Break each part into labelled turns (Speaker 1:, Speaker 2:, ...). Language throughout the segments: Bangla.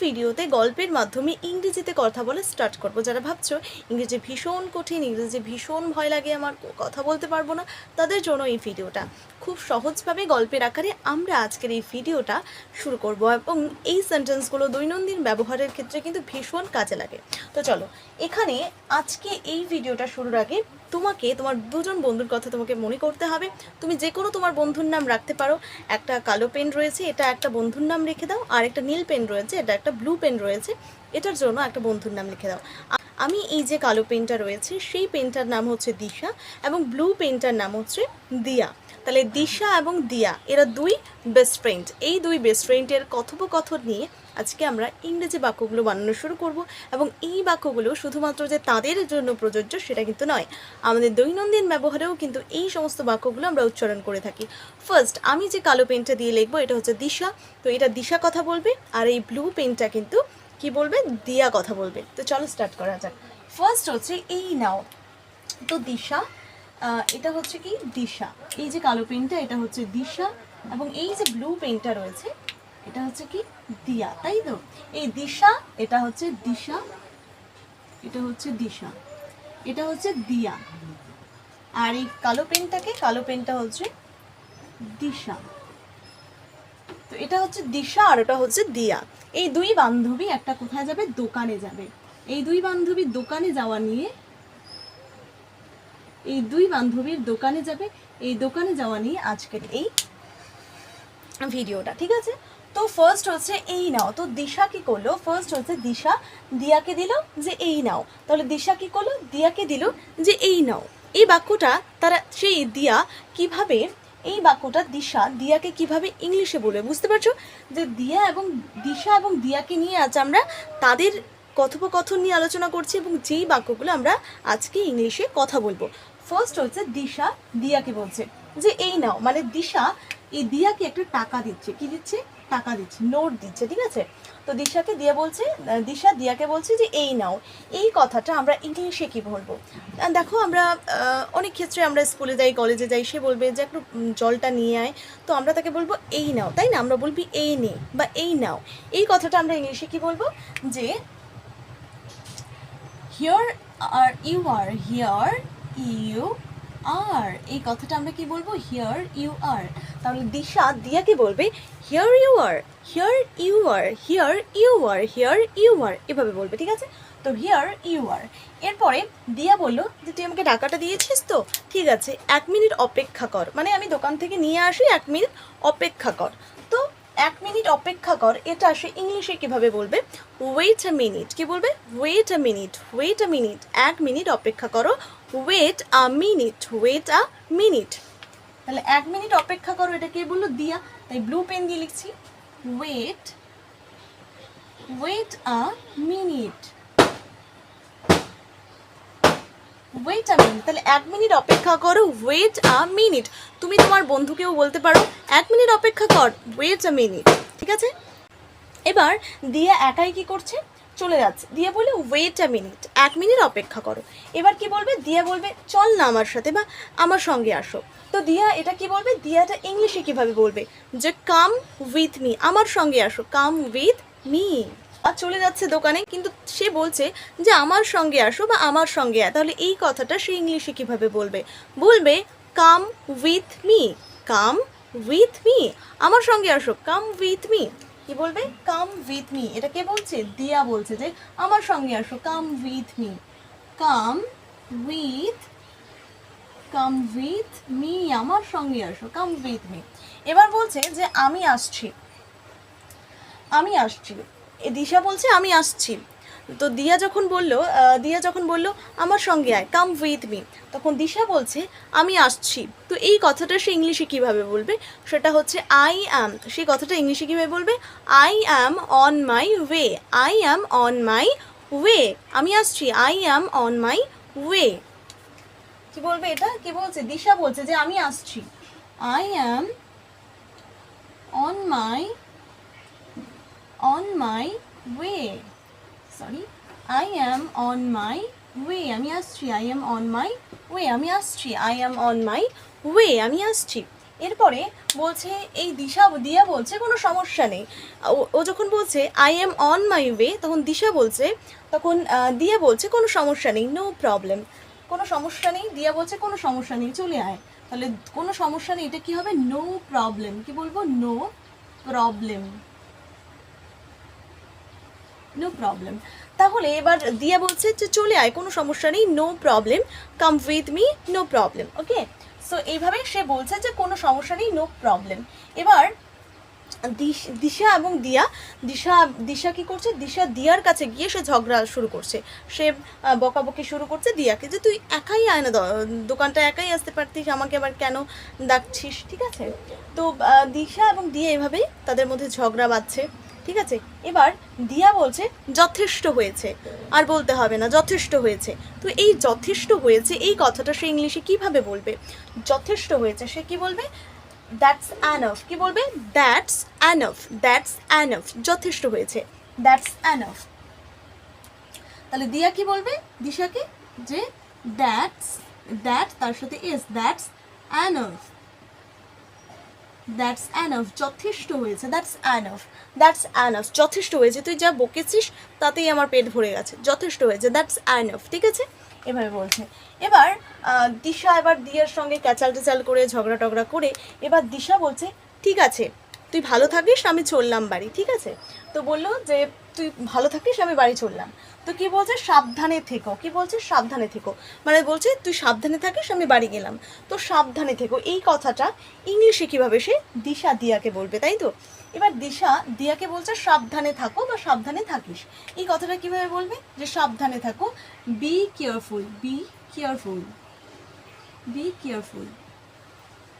Speaker 1: ভিডিওতে গল্পের মাধ্যমে ইংরেজিতে কথা বলে স্টার্ট করব। যারা ভাবছো ইংরেজি ভীষণ কঠিন, ইংরেজি ভীষণ ভয় লাগে, আমার কথা বলতে পারবো না, তাদের জন্য এই ভিডিওটা খুব সহজভাবে গল্পের আকারে আমরা আজকের এই ভিডিওটা শুরু করব এবং এই সেন্টেন্সগুলো দৈনন্দিন ব্যবহারের ক্ষেত্রে কিন্তু ভীষণ কাজে লাগে। তো চলো, এখানে আজকে এই ভিডিওটা শুরুর আগে তোমাকে তোমার দুজন বন্ধুর কথা তোমাকে মনে করতে হবে। তুমি যে কোনো তোমার বন্ধুর নাম রাখতে পারো। একটা কালো পেন রয়েছে, এটা একটা বন্ধুর নাম রেখে দাও, আর একটা নীল পেন রয়েছে, এটা একটা ব্লু পেন রয়েছে, এটার জন্য একটা বন্ধুর নাম লিখে দাও। আমি এই যে কালো পেনটা রয়েছে সেই পেনটার নাম হচ্ছে দিশা এবং ব্লু পেনটার নাম হচ্ছে দিয়া। তাহলে দিশা এবং দিয়া এরা দুই বেস্ট ফ্রেন্ড। এই দুই বেস্ট ফ্রেন্ডের কথোপকথন নিয়ে আজকে আমরা ইংরেজি বাক্যগুলো বানানো শুরু করব এবং এই বাক্যগুলো শুধুমাত্র যে তাদের জন্য প্রযোজ্য সেটা কিন্তু নয়, আমাদের দৈনন্দিন ব্যবহারেও কিন্তু এই সমস্ত বাক্যগুলো আমরা উচ্চারণ করে থাকি। ফার্স্ট আমি যে কালো পেনটা দিয়ে লিখবো এটা হচ্ছে দিশা, তো এটা দিশা কথা বলবে, আর এই ব্লু পেনটা কিন্তু কি বলবে, দিয়া কথা বলবে। তো চলো স্টার্ট করা যাক। ফার্স্ট হচ্ছে এই নাও, তো দিশা, এটা হচ্ছে কি দিশা, এই যে কালো পেনটা এটা হচ্ছে দিশা এবং এই যে ব্লু পেনটা রয়েছে এটা হচ্ছে কি দিয়া, তাই তো? এই দিশা, এটা হচ্ছে দিশা, এটা হচ্ছে দিশা, এটা হচ্ছে দিয়া, আর এই কালো পেনটা হচ্ছে দিশা। তো এটা হচ্ছে দিশা আর ওটা হচ্ছে দিয়া। এই দুই বান্ধবী একটা কোথায় যাবে, দোকানে যাবে। এই দুই বান্ধবীর দোকানে যাওয়া নিয়ে, এই দুই বান্ধবীর দোকানে যাবে, এই দোকানে যাওয়া নিয়ে আজকের এই ভিডিওটা, ঠিক আছে? তো ফার্স্ট হচ্ছে এই নাও, তো দিশা কি করলো, ফার্স্ট হচ্ছে দিশা দিয়াকে দিল যে এই নাও, তাহলে দিশা কি করলো, দিয়াকে দিল যে এই নাও। এই বাক্যটা তারা সেই দিয়া কিভাবে, এই বাক্যটা দিশা দিয়াকে কিভাবে ইংলিশে বলবে, বুঝতে পারছো? যে দিয়া এবং দিশা এবং দিয়াকে নিয়ে আজ আমরা তাদের কথোপকথন নিয়ে আলোচনা করছি এবং যেই বাক্যগুলো আমরা আজকে ইংলিশে কথা বলবো। ফার্স্ট হচ্ছে দিশা দিয়াকে বলছে যে এই নাও, মানে দিশা এই দিয়াকে একটা টাকা দিচ্ছে, কি দিচ্ছে, টাকা দিচ্ছে, নোট দিচ্ছে, ঠিক আছে? তো দিশাকে দিয়া বলছে, দিশা দিয়াকে বলছে যে এই নাও। এই কথাটা আমরা ইংলিশে কি বলবো? দেখো আমরা অনেক ক্ষেত্রে আমরা স্কুলে যাই, কলেজে যাই, সে বলবে যে একটু জলটা নিয়ে আয়, তো আমরা তাকে বলবো এই নাও, তাই না? আমরা বলবি এই নে বা এই নাও। এই কথাটা আমরা ইংলিশে কি বলবো, যে here are you are, here you are, এই কথাটা আমরা কি বলবো, হিয়ার ইউ আর। তাহলে দিশা দিয়াকে বলবে here you are, here you are, here you are, here you are, এভাবে বলবে, ঠিক আছে? তো হিয়ার ইউ আর। এরপরে দিয়া বললো যে তুই আমাকে টাকাটা দিয়েছিস তো, ঠিক আছে, 1 মিনিট অপেক্ষা কর, মানে আমি দোকান থেকে নিয়ে আসি, 1 মিনিট অপেক্ষা কর। তো 1 মিনিট অপেক্ষা কর, এটা সে ইংলিশে কিভাবে বলবে, ওয়েট আ মিনিট। কি বলবে, wait a minute, wait a minute, 1 minute অপেক্ষা করো, wait a minute, wait a minute. তাহলে 1 মিনিট অপেক্ষা করো, এটা কে বললো, দিয়া, তাই ব্লু পেন দিয়ে লিখছি wait, wait a minute, wait a minute. তাহলে 1 মিনিট অপেক্ষা করো, ওয়েট আ মিনিট। তুমি তোমার বন্ধুকেও বলতে পারো 1 মিনিট অপেক্ষা কর, ওয়েট আ মিনিট, ঠিক আছে? এবার দিয়া একাই কি করছে, চলে যাচ্ছে, দিয়া বলে ওয়েট আ মিনিট, 1 মিনিট অপেক্ষা করো। এবার কি বলবে, দিয়া বলবে চল না আমার সাথে বা আমার সঙ্গে আসো। তো দিয়া এটা কি বলবে, দিয়াটা ইংলিশে কিভাবে বলবে, যে কাম উইথ মি, আমার সঙ্গে আসো, কাম উইথ মি। আর চলে যাচ্ছে দোকানে, কিন্তু সে বলছে যে আমার সঙ্গে আসো বা আমার সঙ্গে আয়। তাহলে এই কথাটা সে ইংলিশে কিভাবে বলবে, বলবে come with me, come with me, আমার সঙ্গে আসো, কাম উইথ মি। কি বলবে, কাম উইথ মি। এটা কে বলছে, দিয়া বলছে যে আমার সঙ্গে আসো, come with me, come with, come with me, আমার সঙ্গে আসো, কাম উইথ মি। এবার বলছে যে আমি আসছি, আমি আসছি, দিশা বলছে আমি আসছি। তো দিয়া যখন বললো আমার সঙ্গে আয়, কাম উইথ মি, তখন দিশা বলছে আমি আসছি। তো এই কথাটা সে ইংলিশে কিভাবে বলবে, সেটা হচ্ছে আই অ্যাম। সেই কথাটা ইংলিশে কিভাবে বলবে, I am on my way, I am on my way, আমি আসছি, I am on my way. কি বলবে, এটা কি বলছে, দিশা বলছে যে আমি আসছি, I am on my way, sorry, I am on my way, আমি আসছি, I am on my way, আমি আসছি, I am on my way, আমি আসছি। এরপরে বলছে এই দিয়া বলছে কোনো সমস্যা নেই। ও যখন বলছে I am on my way, তখন দিয়া বলছে কোনো সমস্যা নেই, নো প্রবলেম। কোনো সমস্যা নেই, দিয়া বলছে কোনো সমস্যা নেই, চলে আয়। তাহলে কোনো সমস্যা নেই, এটা কি হবে? No problem. কি বলবো? No problem, no problem. তাহলে এবার দিয়া বলছে যে চলে আয়, কোনো সমস্যা নেই, no problem, come with me, no problem. Okay, so এইভাবে সে বলছে যে কোনো সমস্যা নেই, নো প্রবলেম। এবার দিশা এবং দিশা কি করছে? দিশা দিয়ার কাছে গিয়ে সে ঝগড়া শুরু করছে, সে বকাবকি শুরু করছে দিয়াকে, যে তুই একাই আয় না, দোকানটা একাই আসতে পারতিস, আমাকে আবার কেন ডাকছিস? ঠিক আছে, তো দিশা এবং দিয়া এভাবেই তাদের মধ্যে ঝগড়া বাঁধছে। ঠিক আছে, এবার দিয়া বলছে যথেষ্ট হয়েছে, আর বলতে হবে না, যথেষ্ট হয়েছে। তো এই যথেষ্ট হয়েছে এই কথাটা সে ইংলিশে কিভাবে বলবে? যথেষ্ট হয়েছে সে কি বলবে? That's enough. কি বলবে? দ্যাটস অ্যানফ, দ্যাটস অ্যানফ, যথেষ্ট হয়েছে, দ্যাটস অ্যানফ। তাহলে দিয়া কি বলবে দিশাকে? যে দ্যাট তার সাথে S, that's enough, that's enough, যথেষ্ট হয়েছে, দ্যাটস অ্যানফ, দ্যাটস অ্যানফ, যথেষ্ট হয়েছে, তুই যা বকেছিস তাতেই আমার পেট ভরে গেছে, যথেষ্ট হয়েছে, দ্যাটস অ্যানফ। ঠিক আছে, এভাবে বলছে। এবার দিশা এবার দিয়ার সঙ্গে ক্যাচাল টেচাল করে ঝগড়া টগড়া করে এবার দিশা বলছে ঠিক আছে তুই ভালো থাকিস, আমি চললাম বাড়ি। ঠিক আছে, তো বললো যে তুই ভালো থাকিস, আমি বাড়ি চললাম। তো কি বলছে? সাবধানে থেকো। কি বলছে? সাবধানে থেকো, মানে বলছে তুই সাবধানে থাকিস, আমি বাড়ি গেলাম। তো সাবধানে থেকো এই কথাটা ইংলিশে কিভাবে সে দিশা দিয়াকে বলবে, তাই তো? এবার দিশা দিয়াকে বলছে সাবধানে থাকো বা সাবধানে থাকিস, এই কথাটা কিভাবে বলবে? যে সাবধানে থাকো, be careful, be careful, be careful.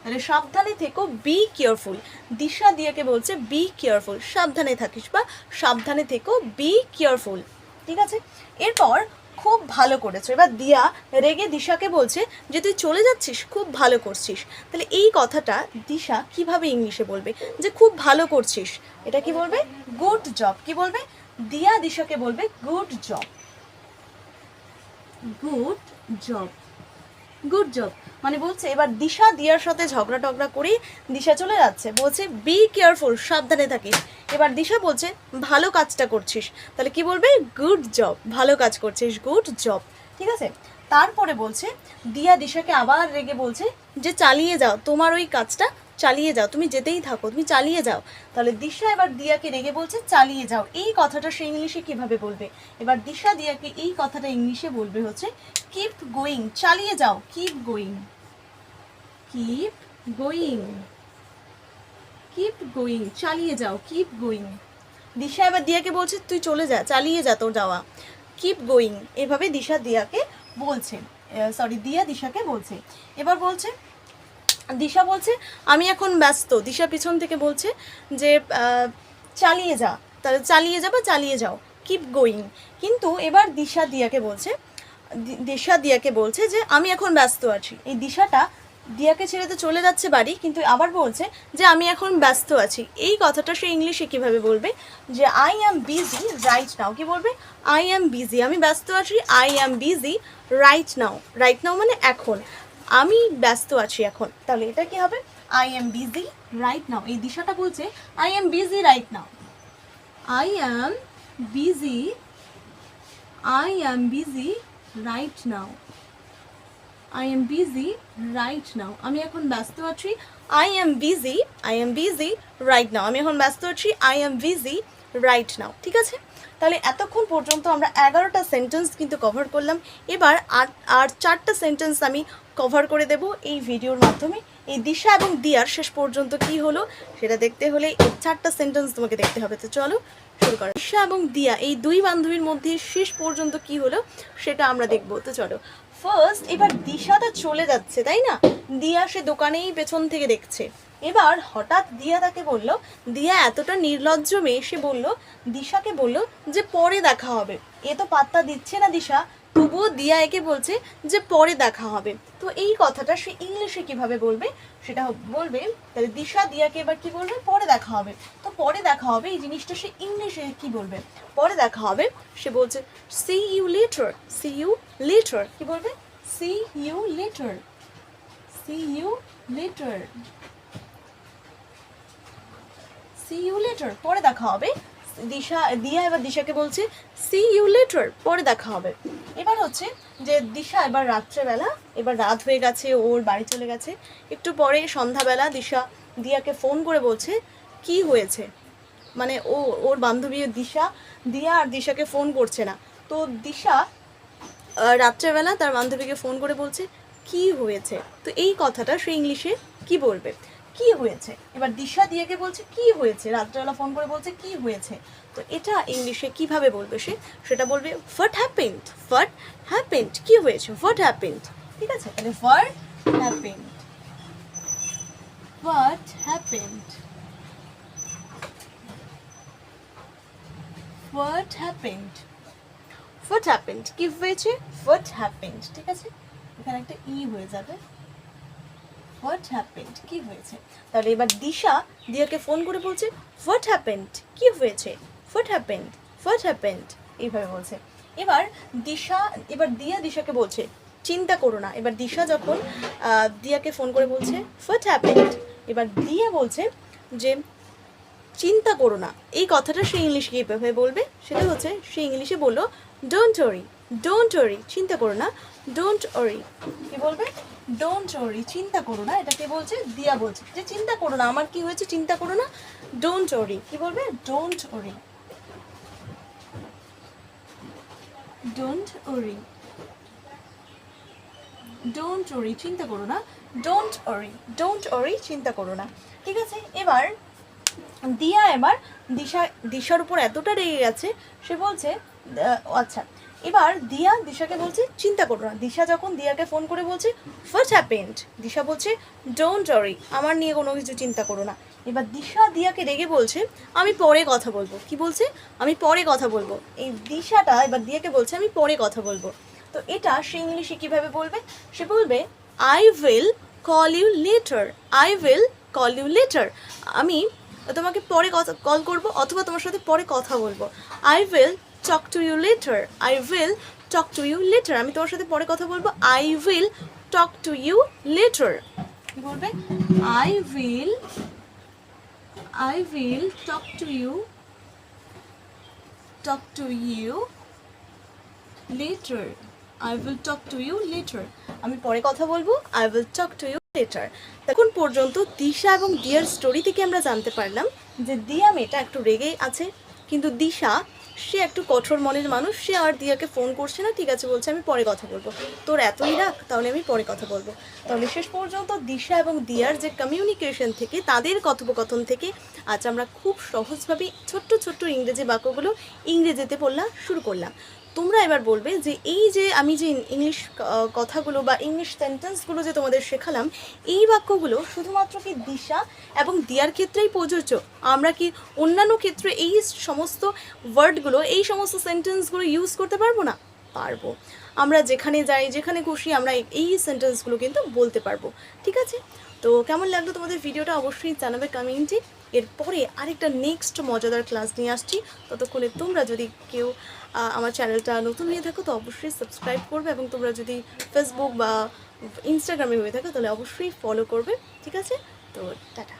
Speaker 1: তাহলে সাবধানে থেকো, বি কেয়ারফুল। দিশা দিয়াকে বলছে বি কেয়ারফুল, সাবধানে থাকিস বা সাবধানে থেকো, বি কেয়ারফুল। ঠিক আছে, এরপর খুব ভালো করেছো। এবার দিয়া রেগে দিশাকে বলছে যে তুই চলে যাচ্ছিস, খুব ভালো করছিস। তাহলে এই কথাটা দিশা কিভাবে ইংলিশে বলবে? যে খুব ভালো করছিস, এটা কি বলবে? Good job. কি বলবে? দিয়া দিশাকে বলবে good job, good job, good job. মানে বলছে এবার দিশা দিয়ার সাথে ঝগড়া টগড়া করে দিশা চলে যাচ্ছে, বলছে বি কেয়ারফুল, সাবধানে থাকিস। এবার দিশা বলছে ভালো কাজটা করছিস, তাহলে কি বলবে? গুড জব, ভালো কাজ করছিস, গুড জব। ঠিক আছে, তারপরে বলছে দিয়া দিশাকে আবার রেগে বলছে যে চালিয়ে যাও, তোমার ওই কাজটা চালিয়ে যাও, তুমি যেতেই থাকো, তুমি চালিয়ে যাও। তাহলে দিশা এবার দিয়াকে রেগে বলছে চালিয়ে যাও, এই কথাটা সে ইংলিশে কিভাবে বলবে? এবার দিশা দিয়াকে এই কথাটা ইংলিশে বলবে হচ্ছে কিপ গোয়িং, চালিয়ে যাও, keep going, keep going, keep going, চালিয়ে যাও, কিপ গোয়িং। দিশা এবার দিয়াকে বলছে তুই চলে যা, চালিয়ে যা তোর যাওয়া, কিপ গোয়িং। এভাবে দিশা দিয়াকে বলছে, দিয়া দিশাকে বলছে। এবার বলছে দিশা বলছে আমি এখন ব্যস্ত, দিশা পিছন থেকে বলছে যে চালিয়ে যা, তাহলে চালিয়ে যা বা চালিয়ে যাও, কিপ গোয়িং। কিন্তু এবার দিশা দিয়াকে বলছে যে আমি এখন ব্যস্ত আছি। এই দিশাটা দিয়াকে ছেড়ে তো চলে যাচ্ছে বাড়ি, কিন্তু আবার বলছে যে আমি এখন ব্যস্ত আছি, এই কথাটা সে ইংলিশে কিভাবে বলবে? যে I am busy right now. কি বলবে? আই অ্যাম বিজি, আমি ব্যস্ত আছি, I am busy right now. Right now মানে এখন, আমি ব্যস্ত আছি এখন। তাহলে এটা কি হবে? I am busy right now. এই দিশাটা বলছে I am busy right now, I am busy, I am busy right now, I am busy right now, আমি এখন ব্যস্ত আছি, I am busy, I am busy right now, আমি এখন ব্যস্ত আছি, I am busy right now. ঠিক আছে, তাহলে এতক্ষণ পর্যন্ত আমরা 11টা সেন্টেন্স কিন্তু কভার করলাম। এবার আর 4টা সেন্টেন্স আমি কভার করে দেব এই ভিডিওর মাধ্যমে। এই দিশা এবং দিয়ার শেষ পর্যন্ত কি হলো সেটা দেখতে হলে এই 4টা সেন্টেন্স তোমাকে দেখতে হবে। তো চলো শুরু করা। দিশা এবং দিয়া এই দুই বান্ধবীর মধ্যে শেষ পর্যন্ত কি হলো সেটা আমরা দেখবো। তো চলো, ফার্স্ট এবার দিশাটা চলে যাচ্ছে, তাই না? দিয়া সে দোকানেই পেছন থেকে দেখছে। এবার হঠাৎ দিয়া তাকে বলল, দিয়া এতটা নির্লজ্জ মেয়ে, সে বলল দিশাকে বলল যে পরে দেখা হবে। এ তো পাত্তা দিচ্ছে না দিশা, তবুও দিয়া একে বলছে যে পরে দেখা হবে। তো এই কথাটা সে ইংলিশে কিভাবে বলবে সেটা বলবে। তাহলে দিশা দিয়াকে এবার কি বলবে? পরে দেখা হবে। তো পরে দেখা হবে এই জিনিসটা সে ইংলিশে কি বলবে? পরে দেখা হবে সে বলছে see you later, see you later। কি বলবে? see you later, see you later, see you later, পরে দেখা হবে। দিয়া এবার দিশাকে বলছে সি ইউ লেটার, পরে দেখা হবে। এবার হচ্ছে যে দিশা এবার রাত্রেবেলা, এবার রাত হয়ে গেছে, ওর বাড়ি চলে গেছে। একটু পরে সন্ধ্যাবেলা দিশা দিয়াকে ফোন করে বলছে কি হয়েছে, মানে ওর বান্ধবী দিয়া আর দিশাকে ফোন করছে না। তো দিশা রাত্রেবেলা তার বান্ধবীকে ফোন করে বলছে কি হয়েছে। তো এই কথাটা সে ইংলিশে কি বলবে, কি হয়েছে। এবার দিশা দিয়াকে বলছে কি হয়েছে, রাত্রেবেলা ফোন করে বলছে কি হয়েছে। তো এটা ইংলিশে কিভাবে বলবে সেটা বলবে হোয়াট হ্যাপেন্ড, হোয়াট হ্যাপেন্ড, কি হয়েছে, হোয়াট হ্যাপেন্ড। ঠিক আছে, তাহলে what happened, what happened, what happened, what happened, কি হয়েছে, হোয়াট হ্যাপেন্ড। ঠিক আছে, এখানে একটা ই হয়ে যাবে, হোয়াট হ্যাপেন্ড, কি হয়েছে। তাহলে এবার দিশা দিয়াকে ফোন করে বলছে হোয়াট হ্যাপেন্ড, কি হয়েছে, হোয়াট হ্যাপেন্ড, হোয়াট হ্যাপেন্ড, এইভাবে বলছে। এবার দিয়া দিশাকে বলছে চিন্তা করো না। এবার দিশা যখন দিয়াকে ফোন করে বলছে হোয়াট হ্যাপেন্ড, এবার দিয়া বলছে যে চিন্তা করো না। এই কথাটা সে ইংলিশে কীভাবে বলবে, সেটা হচ্ছে সে ইংলিশে বললো ডোন্ট ওয়ারি, ডোন্ট ওয়ারি, চিন্তা করো না, ডোন্ট ওয়ারি। কি বলবে, ডোন্ট ওয়ারি, চিন্তা করো না। এটা কে বলছে, দিয়া বলছে যে চিন্তা করো না, আমার কি হয়েছে, চিন্তা করো না, ডোন্ট ওয়ারি। কি বলবে, don't worry, don't worry, don't worry, চিন্তা করো না, ডোন্ট ওয়ারি, ডোন্ট ওয়ারি, চিন্তা করো না। ঠিক আছে, এবার দিয়া এবার দিশার উপর এতটা রেগে গেছে, সে বলছে আচ্ছা। এবার দিশাকে বলছে চিন্তা করো না। দিশা যখন দিয়াকে ফোন করে বলছে হোয়াট হ্যাপেন্ড, দিশা বলছে ডোন্ট ওয়ারি, আমার নিয়ে কোনো কিছু চিন্তা করো না। এবার দিয়াকে রেগে বলছে আমি পরে কথা বলবো। কি বলছে, আমি পরে কথা বলবো। এই দিশাটা এবার দিয়াকে বলছে আমি পরে কথা বলবো। তো এটা সে ইংলিশে কীভাবে বলবে, সে বলবে I will call you later, I will call you later, আমি তোমাকে পরে কল করবো অথবা তোমার সাথে পরে কথা বলবো। I will talk to you later, I will talk to you later, আমি তোমার সাথে পরে কথা বলবো। I will talk to you later, কি বলবে, I will talk to you later, I will talk to you later, আমি পরে কথা বলবো, I will talk to you later. এখন পর্যন্ত দিশা এবং দিয়ার স্টোরি থেকে আমরা জানতে পারলাম যে দিয়া মেয়েটা একটু রেগেই আছে, কিন্তু দিশা সে একটু কঠোর মনের মানুষ, সে আর দিয়াকে ফোন করছে না, ঠিক আছে বলছে আমি পরে কথা বলবো, তোর এতই রাগ তাহলে আমি পরে কথা বলবো। তাহলে শেষ পর্যন্ত দিশা এবং দিয়ার যে কমিউনিকেশন থেকে, তাদের কথোপকথন থেকে আজ আমরা খুব সহজভাবে ছোট্ট ছোট্ট ইংরেজি বাক্যগুলো ইংরেজিতে বললা শুরু করলাম। তোমরা এবার বলবে যে এই যে আমি যে ইংলিশ কথাগুলো বা ইংলিশ সেন্টেন্সগুলো যে তোমাদের শেখালাম, এই বাক্যগুলো শুধুমাত্র কি দিশা এবং দিয়ার ক্ষেত্রেই প্রযোজ্য, আমরা কি অন্যান্য ক্ষেত্রে এই সমস্ত ওয়ার্ডগুলো, এই সমস্ত সেন্টেন্সগুলো ইউজ করতে পারবো না? পারবো। আমরা যেখানে যাই, যেখানে খুশি আমরা এই সেন্টেন্সগুলো কিন্তু বলতে পারবো। ঠিক আছে, তো কেমন লাগলো তোমাদের ভিডিওটা অবশ্যই জানাবে কমেন্টে। এরপরে আরেকটা নেক্সট মজাদার ক্লাস নিয়ে আসছি। ততক্ষণে তোমরা যদি কেউ আমার চ্যানেলটা নতুন হয়ে থাকো তো অবশ্যই সাবস্ক্রাইব করবে, এবং তোমরা যদি ফেসবুক বা ইনস্টাগ্রামে হয়ে থাকো তাহলে অবশ্যই ফলো করবে। ঠিক আছে, তো টাটা।